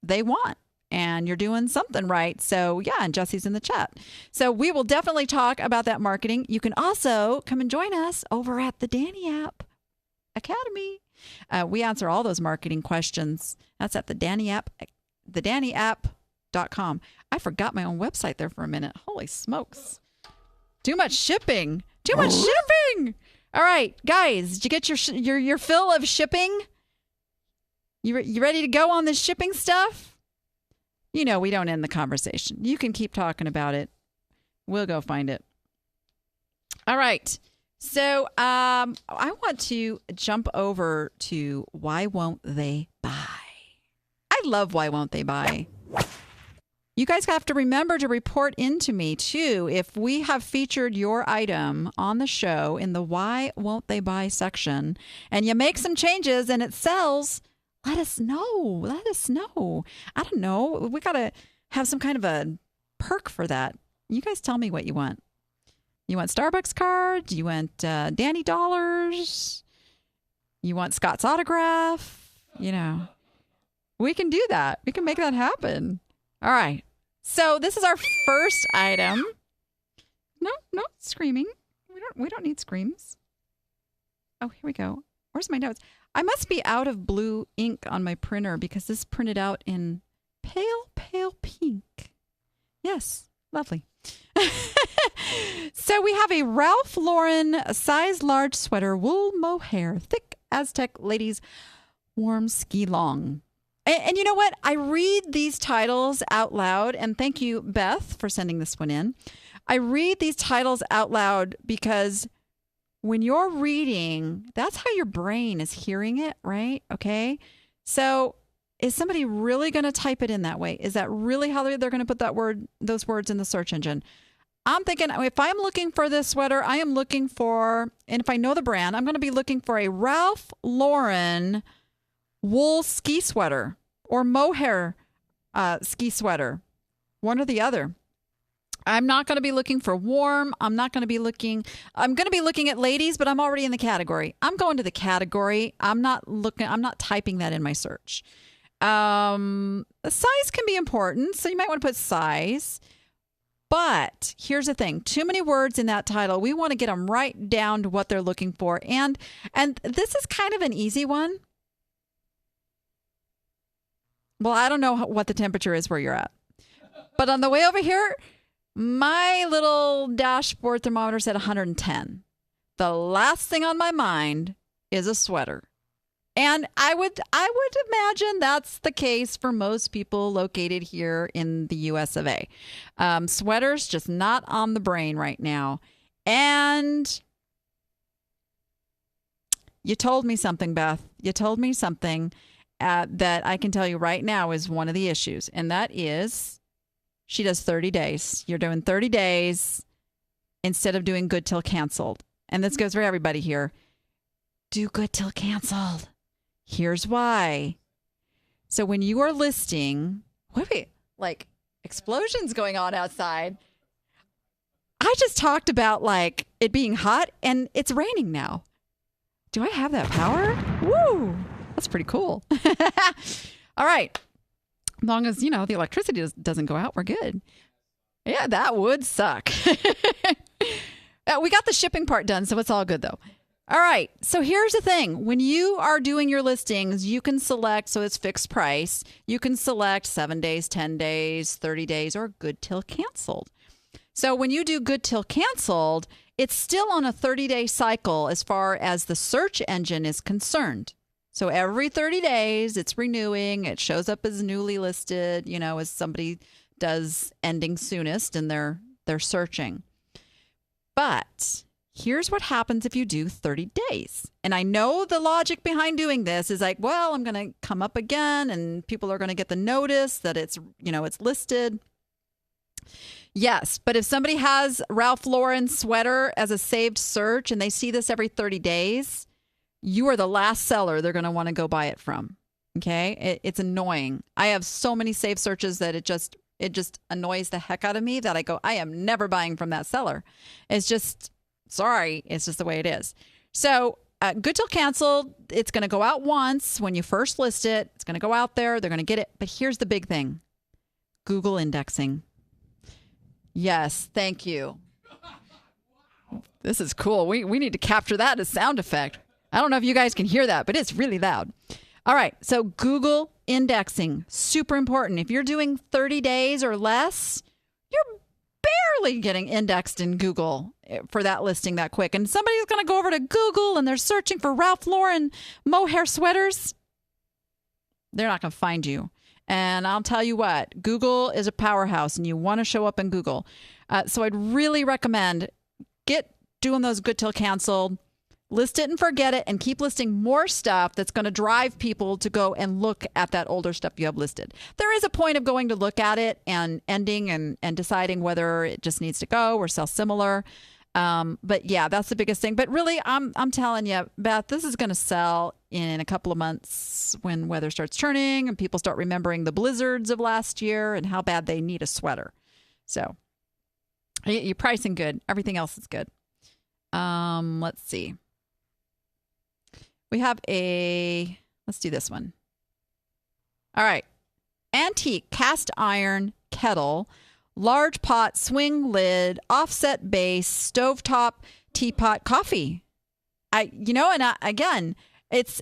they want and you're doing something right. So yeah, and Jesse's in the chat. So we will definitely talk about that marketing. You can also come and join us over at the Danny App Academy. We answer all those marketing questions. That's at the Danny App, thedannyapp.com. I forgot my own website there for a minute. Holy smokes. Too much shipping. Too much shipping. All right, guys, did you get your fill of shipping? You ready to go on this shipping stuff? We don't end the conversation. You can keep talking about it. We'll go find it. All right. So I want to jump over to Why Won't They Buy? I love Why Won't They Buy? You guys have to remember to report into me, too, if we have featured your item on the show in the Why Won't They Buy section, and you make some changes and it sells, let us know. Let us know. I don't know. We got to have some kind of a perk for that. You guys tell me what you want. You want Starbucks cards? You want Danny Dollars? You want Scott's autograph? We can do that. We can make that happen. All right. So this is our first item. No, screaming. We don't need screams. Oh, here we go. Where's my notes? I must be out of blue ink on my printer because this printed out in pale pink. Yes, lovely. So we have a Ralph Lauren size large sweater, wool mohair, thick Aztec ladies, warm ski long. And you know what? I read these titles out loud, and thank you, Beth, for sending this one in. I read these titles out loud because when you're reading, that's how your brain is hearing it, right? Okay. So is somebody really going to type it in that way? Is that really how they're going to put those words in the search engine? I'm thinking if I'm looking for this sweater, I am looking for, and if I know the brand, I'm going to be looking for a Ralph Lauren wool ski sweater or mohair ski sweater, one or the other. I'm not going to be looking for warm. I'm going to be looking at ladies, but I'm already in the category. I'm going to the category. I'm not typing that in my search. Size can be important, so you might want to put size. But here's the thing. Too many words in that title. We want to get them right down to what they're looking for. And this is kind of an easy one. Well, I don't know what the temperature is where you're at. But on the way over here, my little dashboard thermometer said 110. The last thing on my mind is a sweater. And I would imagine that's the case for most people located here in the US of A. Sweaters just not on the brain right now. And you told me something, Beth. You told me something that I can tell you right now is one of the issues. And that is she does 30 days. You're doing 30 days instead of doing good till canceled. And this goes for everybody here. Do good till canceled. Here's why. So when you are listing, like explosions going on outside. I just talked about like it being hot and it's raining now. Do I have that power? Woo! That's pretty cool. All right. As long as, the electricity doesn't go out, we're good. Yeah, that would suck. We got the shipping part done, so it's all good though. All right. So here's the thing. When you are doing your listings, you can select, so it's fixed price. You can select 7 days, 10 days, 30 days, or good till canceled. So when you do good till canceled, it's still on a 30-day cycle as far as the search engine is concerned. So every 30 days, it's renewing. It shows up as newly listed, as somebody does ending soonest and they're searching. But here's what happens if you do 30 days. And I know the logic behind doing this is like, well, I'm going to come up again and people are going to get the notice that it's listed. Yes, but if somebody has Ralph Lauren sweater as a saved search and they see this every 30 days, you are the last seller they're going to want to go buy it from. Okay? It's annoying. I have so many saved searches that it just annoys the heck out of me that I go, I am never buying from that seller. It's just, sorry, it's just the way it is. So good till canceled, it's going to go out once when you first list it. It's going to go out there. They're going to get it. But here's the big thing. Google indexing. Yes, thank you. This is cool. We need to capture that as sound effect. I don't know if you guys can hear that, but it's really loud. All right. So Google indexing, super important. If you're doing 30 days or less, you're barely getting indexed in Google for that listing that quick. And somebody's going to go over to Google and they're searching for Ralph Lauren mohair sweaters. They're not going to find you. And I'll tell you what, Google is a powerhouse and you want to show up in Google. So I'd really recommend get doing those good till canceled. List it and forget it and keep listing more stuff that's going to drive people to go and look at that older stuff you have listed. There is a point of going to look at it and ending and deciding whether it just needs to go or sell similar. But yeah, that's the biggest thing. But really, I'm telling you, Beth, this is going to sell in a couple of months when weather starts turning and people start remembering the blizzards of last year and how bad they need a sweater. So, You're pricing good. Everything else is good. Let's see. We have let's do this one. All right. Antique cast iron kettle, large pot, swing lid, offset base, stovetop, teapot, coffee. Again, it's,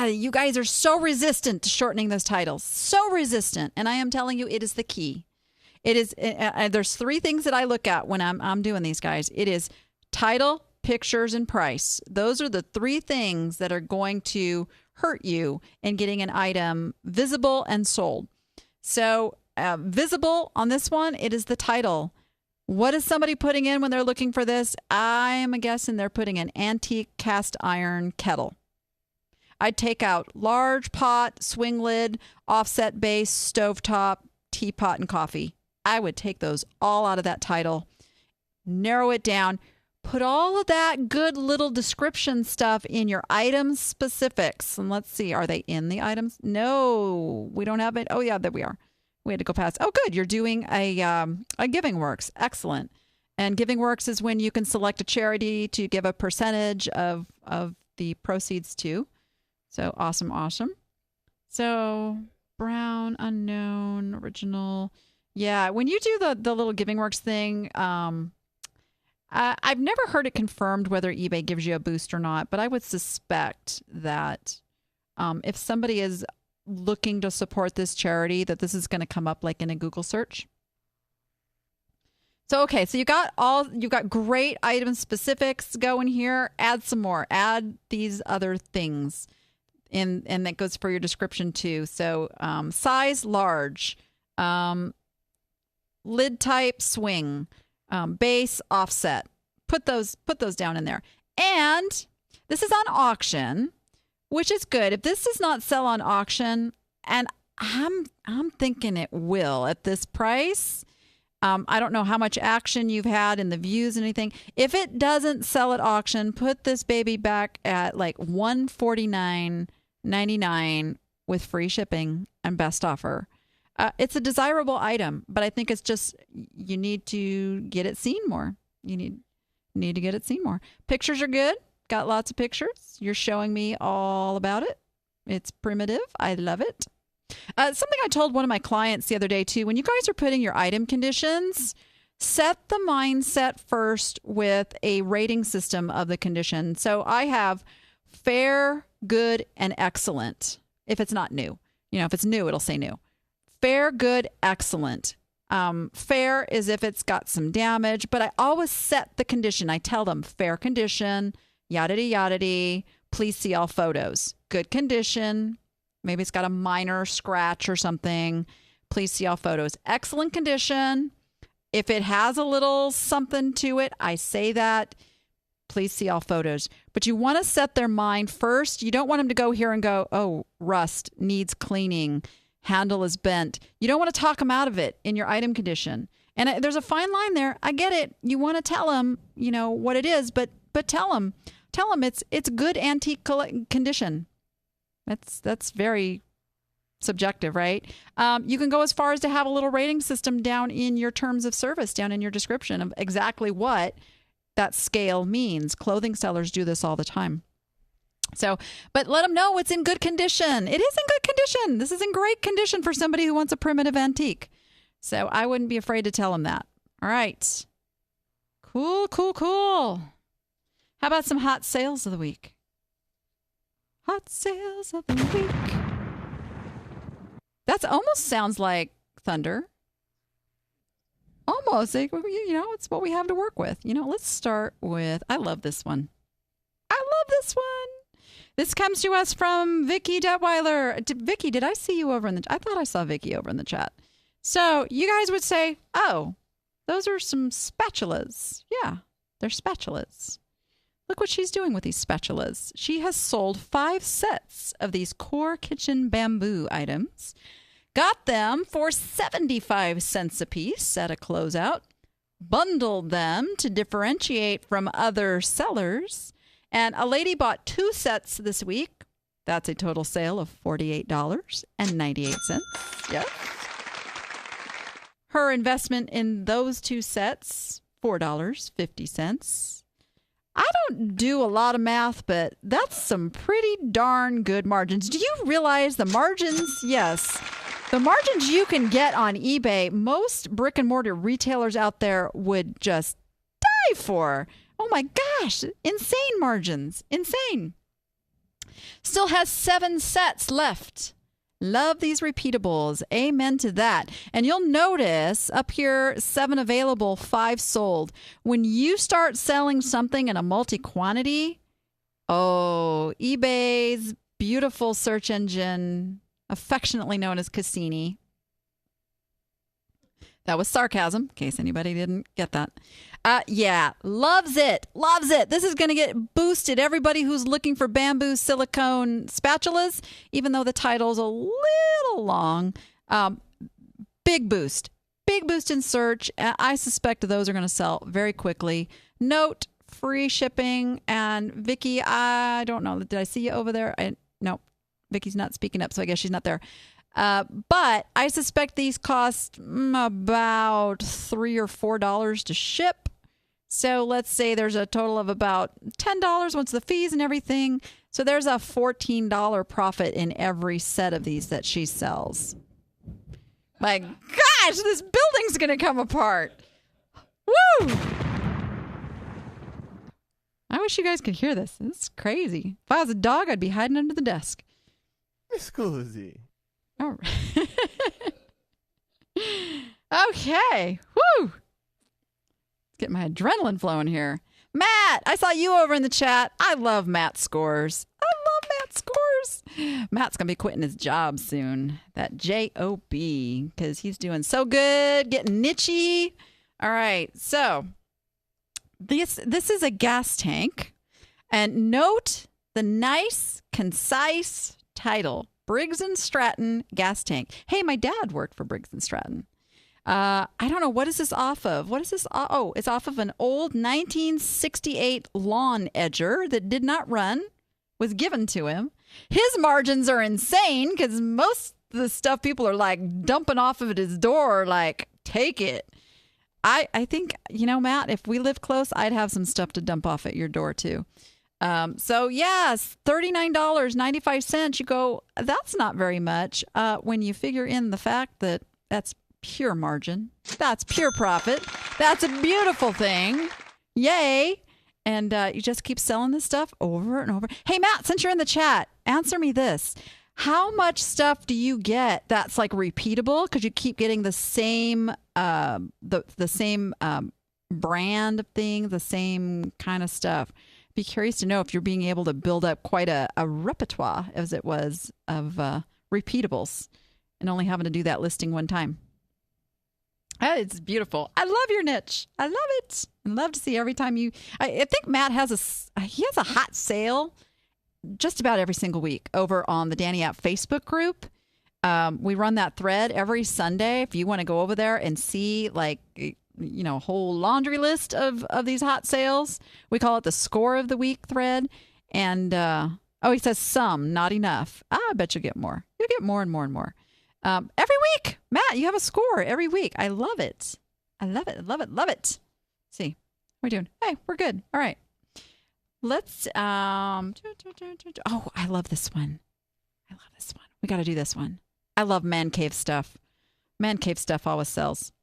you guys are so resistant to shortening those titles. So resistant. And I am telling you, it is the key. It is, there's three things that I look at when I'm doing these, guys. It is title, pictures, and price. Those are the three things that are going to hurt you in getting an item visible and sold. So visible on this one, it is the title. What is somebody putting in when they're looking for this? I am guessing they're putting an antique cast iron kettle. I'd take out large pot, swing lid, offset base, stovetop, teapot, and coffee. I would take those all out of that title, narrow it down, put all of that good little description stuff in your item specifics. And let's see, are they in the items? No, we don't have it. Oh, yeah, there we are. We had to go past. Oh, good. You're doing a Giving Works. Excellent. And Giving Works is when you can select a charity to give a percentage of the proceeds to. So awesome, awesome. So brown, unknown, original. Yeah, when you do the little Giving Works thing, I've never heard it confirmed whether eBay gives you a boost or not, but I would suspect that if somebody is looking to support this charity, that this is going to come up like in a Google search. So, okay, so you got great item specifics going here. Add some more. Add these other things, and that goes for your description too. So, size large, lid type swing, base offset. Put those down in there. And this is on auction, which is good. If this does not sell on auction, and I'm thinking it will at this price. I don't know how much action you've had in the views and anything. If it doesn't sell at auction, put this baby back at like $149.99 with free shipping and best offer. It's a desirable item, but I think it's just you need to get it seen more. You need to get it seen more. Pictures are good. Got lots of pictures. You're showing me all about it. It's primitive. I love it. Something I told one of my clients the other day too, when you guys are putting your item conditions, set the mindset first with a rating system of the condition. So I have fair, good, and excellent. If it's not new, if it's new, it'll say new. Fair, good, excellent. Fair is if it's got some damage, but I always set the condition. I tell them fair condition, yada yada. Please see all photos. Good condition. Maybe it's got a minor scratch or something. Please see all photos. Excellent condition. If it has a little something to it, I say that. Please see all photos. But you want to set their mind first. You don't want them to go here and go, oh, rust, needs cleaning, handle is bent. You don't want to talk them out of it in your item condition. And there's a fine line there. I get it. You want to tell them, what it is, but tell them it's good antique condition. That's very subjective, right? You can go as far as to have a little rating system down in your terms of service, down in your description of exactly what that scale means. Clothing sellers do this all the time. So, but let them know it's in good condition. It is in good condition. This is in great condition for somebody who wants a primitive antique. So I wouldn't be afraid to tell them that. All right. Cool. How about some hot sales of the week? Hot sales of the week. That almost sounds like thunder. Almost. It's what we have to work with. Let's start with, I love this one. This comes to us from Vicky Detweiler. Vicky, did I see you over in the I thought I saw Vicky over in the chat. So you guys would say, oh, those are some spatulas. Yeah, they're spatulas. Look what she's doing with these spatulas. She has sold 5 sets of these core kitchen bamboo items. Got them for 75 cents a piece at a closeout. Bundled them to differentiate from other sellers. And a lady bought 2 sets this week. That's a total sale of $48.98. Yes. Her investment in those 2 sets $4.50. I don't do a lot of math, but that's some pretty darn good margins. Do you realize the margins? Yes. The margins you can get on eBay, most brick and mortar retailers out there would just die for. Oh my gosh. Insane margins. Insane. Still has 7 sets left. Love these repeatables. Amen to that. And you'll notice up here, 7 available, 5 sold. When you start selling something in a multi-quantity, eBay's beautiful search engine, affectionately known as Cassini. That was sarcasm, in case anybody didn't get that. Yeah, loves it. Loves it. This is going to get boosted. Everybody who's looking for bamboo silicone spatulas, even though the title's a little long, big boost. Big boost in search. I suspect those are going to sell very quickly. Note, free shipping. And Vicki, I don't know. Did I see you over there? No, Vicki's not speaking up, so I guess she's not there. But I suspect these cost about $3 or $4 to ship. So let's say there's a total of about $10 once the fees and everything. So there's a $14 profit in every set of these that she sells. My gosh, this building's going to come apart. Woo! I wish you guys could hear this. This is crazy. If I was a dog, I'd be hiding under the desk. Scusi. All right. Okay. Woo! Get my adrenaline flowing here. Matt, I saw you over in the chat. I love Matt Scores. I love Matt Scores. Matt's going to be quitting his job soon. That JOB, because he's doing so good, getting nichey. All right, so this is a gas tank. And note the nice, concise title, Briggs & Stratton gas tank. Hey, my dad worked for Briggs & Stratton. I don't know. What is this off of? What is this? Oh, it's off of an old 1968 lawn edger that did not run, was given to him. His margins are insane because most of the stuff people are like dumping off of his door, like, take it. I think, Matt, if we lived close, I'd have some stuff to dump off at your door too. So yes, $39.95. You go, that's not very much. When you figure in the fact that that's pure margin. That's pure profit. That's a beautiful thing. Yay. And you just keep selling this stuff over and over. Hey, Matt, since you're in the chat, answer me this. How much stuff do you get that's like repeatable? Because you keep getting the same the same brand of thing, the same kind of stuff. Be curious to know if you're being able to build up quite a repertoire, as it was, of repeatables and only having to do that listing one time. It's beautiful. I love your niche. I love it. I love to see every time you. I think Matt has a hot sale just about every single week over on the Danny App Facebook group. We run that thread every Sunday. If you want to go over there and see a whole laundry list of these hot sales, we call it the score of the week thread. And he says some, not enough. I bet you'll get more. You'll get more and more and more. Every week, Matt, you have a score every week. I love it. I love it. Love it. Love it. Let's see, what are we doing? Hey, we're good. All right. Let's, I love this one. We got to do this one. I love man cave stuff. Man cave stuff always sells.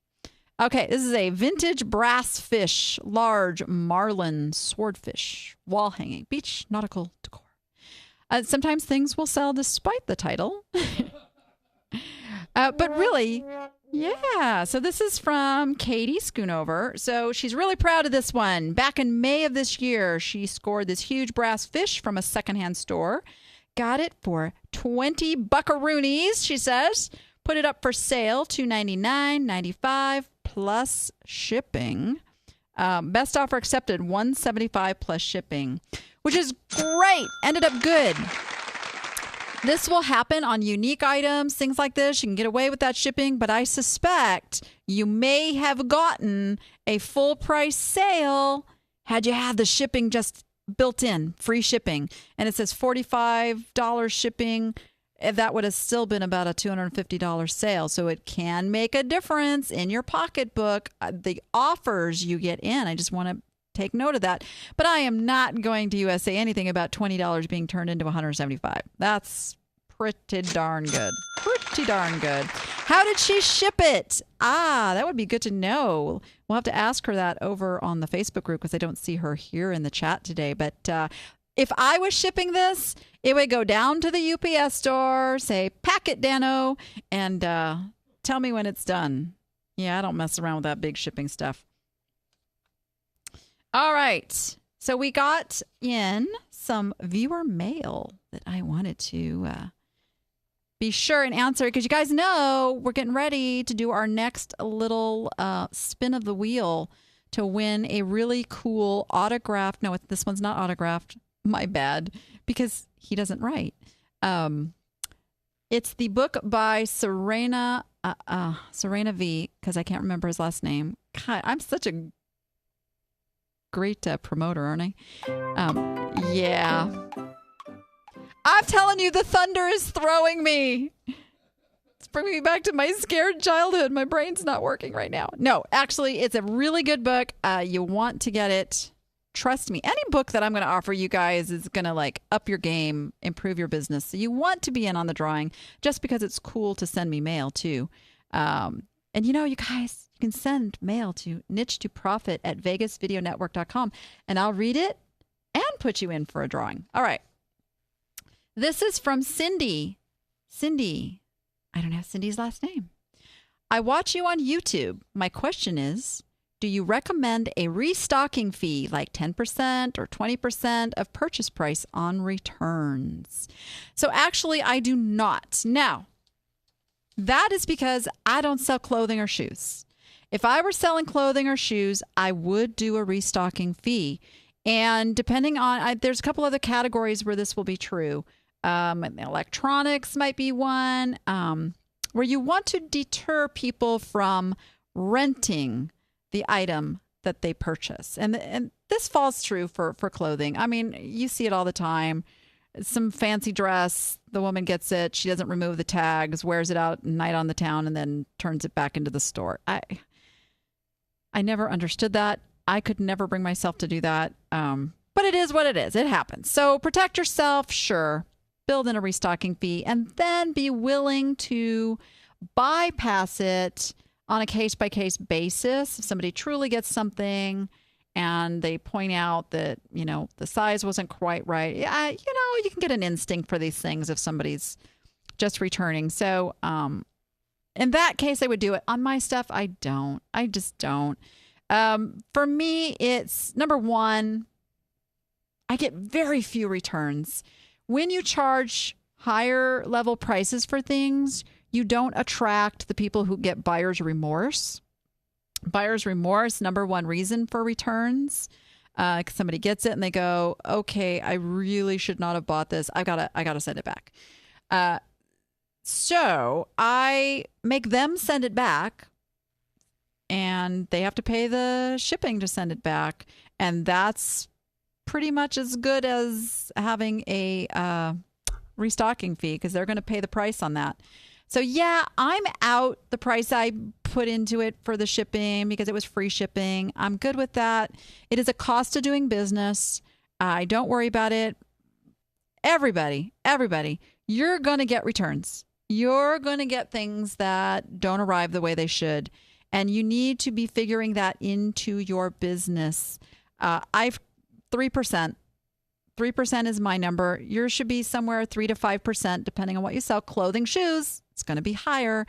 Okay, this is a vintage brass fish, large marlin swordfish, wall hanging, beach nautical decor. Sometimes things will sell despite the title. But really, yeah. So this is from Katie Schoonover. So she's really proud of this one. Back in May of this year, she scored this huge brass fish from a secondhand store. Got it for 20 buckaroonies, she says. Put it up for sale, $299.95 plus shipping. Best offer accepted, $175 plus shipping, which is great. Ended up good. This will happen on unique items, things like this. You can get away with that shipping, but I suspect you may have gotten a full price sale had you had the shipping just built in, free shipping. And it says $45 shipping. that would have still been about a $250 sale. So it can make a difference in your pocketbook, the offers you get in. I just want to take note of that. But I am not going to say anything about $20 being turned into $175. That's pretty darn good. Pretty darn good. How did she ship it? That would be good to know. We'll have to ask her that over on the Facebook group because I don't see her here in the chat today. But if I was shipping this, it would go down to the UPS store, say, pack it, Dano, and tell me when it's done. Yeah, I don't mess around with that big shipping stuff. All right. So we got in some viewer mail that I wanted to be sure and answer because you guys know we're getting ready to do our next little spin of the wheel to win a really cool autographed. No, this one's not autographed. My bad, because he doesn't write. It's the book by Serena V, because I can't remember his last name. God, I'm such a great promoter, aren't I? Yeah. I'm telling you, the thunder is throwing me. It's bringing me back to my scared childhood. My brain's not working right now. No, actually, it's a really good book. You want to get it. Trust me, any book that I'm going to offer you guys is going to up your game, improve your business. So you want to be in on the drawing just because it's cool to send me mail too. And you guys, you can send mail to niche2profit@vegasvideonetwork.com and I'll read it and put you in for a drawing. All right. This is from Cindy. Cindy, I don't have Cindy's last name. I watch you on YouTube. My question is, do you recommend a restocking fee like 10% or 20% of purchase price on returns? So actually, I do not. Now, that is because I don't sell clothing or shoes. If I were selling clothing or shoes, I would do a restocking fee. And depending on, there's a couple other categories where this will be true. Electronics might be one, where you want to deter people from renting the item that they purchase. And this falls true for clothing. I mean, you see it all the time. Some fancy dress, the woman gets it, she doesn't remove the tags, wears it out night on the town, and then turns it back into the store. I never understood that. I could never bring myself to do that. But it is what it is. It happens. So protect yourself, sure. Build in a restocking fee, and then be willing to bypass it on a case-by-case basis. If somebody truly gets something and they point out that, the size wasn't quite right, you can get an instinct for these things if somebody's just returning. So in that case, I would do it. On my stuff, I don't. I just don't. For me, it's, number one, I get very few returns. When you charge higher level prices for things, you don't attract the people who get buyer's remorse. Buyer's remorse, number one reason for returns. Somebody gets it and they go, okay, I really should not have bought this. I gotta send it back. So I make them send it back, and they have to pay the shipping to send it back. And that's pretty much as good as having a restocking fee, because they're going to pay the price on that. So yeah, I'm out the price I put into it for the shipping because it was free shipping. I'm good with that. It is a cost of doing business. I don't worry about it. Everybody, you're going to get returns. You're going to get things that don't arrive the way they should. And you need to be figuring that into your business. 3%. 3% is my number. Yours should be somewhere 3 to 5%, depending on what you sell. Clothing, shoes, it's going to be higher.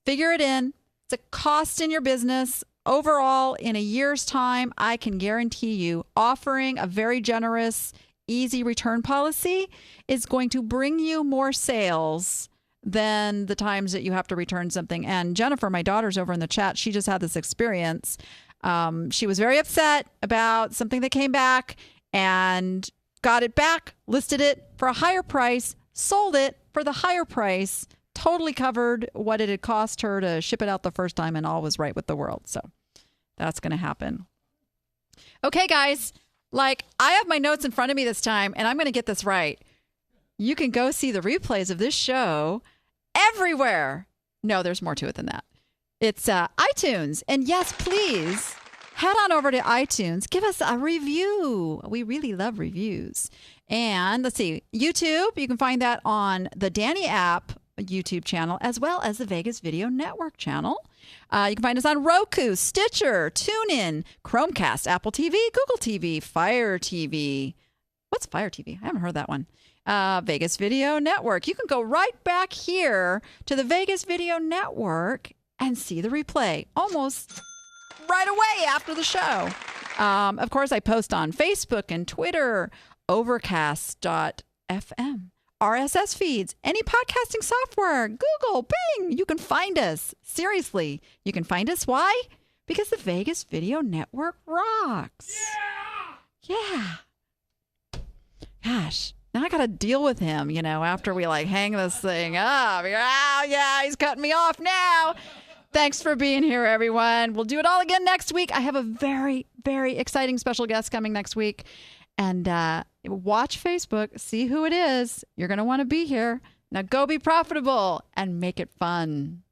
Figure it in. It's a cost in your business. Overall, in a year's time, I can guarantee you offering a very generous, easy return policy is going to bring you more sales than the times that you have to return something. And Jennifer, my daughter's over in the chat, she just had this experience. She was very upset about something that came back and got it back, listed it for a higher price, sold it for the higher price, totally covered what it had cost her to ship it out the first time, and all was right with the world. So that's going to happen. Okay, guys, I have my notes in front of me this time, and I'm going to get this right. You can go see the replays of this show everywhere. No, there's more to it than that. It's iTunes. And yes, please head on over to iTunes. Give us a review. We really love reviews. And let's see, YouTube. You can find that on the Danny app YouTube channel, as well as the Vegas Video Network channel. You can find us on Roku, Stitcher, TuneIn, Chromecast, Apple TV, Google TV, Fire TV. What's Fire TV? I haven't heard that one. Vegas Video Network. You can go right back here to the Vegas Video Network and see the replay almost right away after the show. Of course, I post on Facebook and Twitter, Overcast.fm. RSS feeds, any podcasting software, Google, Bing, you can find us. Seriously, you can find us. Why? Because the Vegas Video Network rocks. Yeah. Gosh, now I got to deal with him, after we hang this thing up. Oh, yeah, he's cutting me off now. Thanks for being here, everyone. We'll do it all again next week. I have a very, very exciting special guest coming next week. And watch Facebook, see who it is. You're going to want to be here. Now go be profitable and make it fun.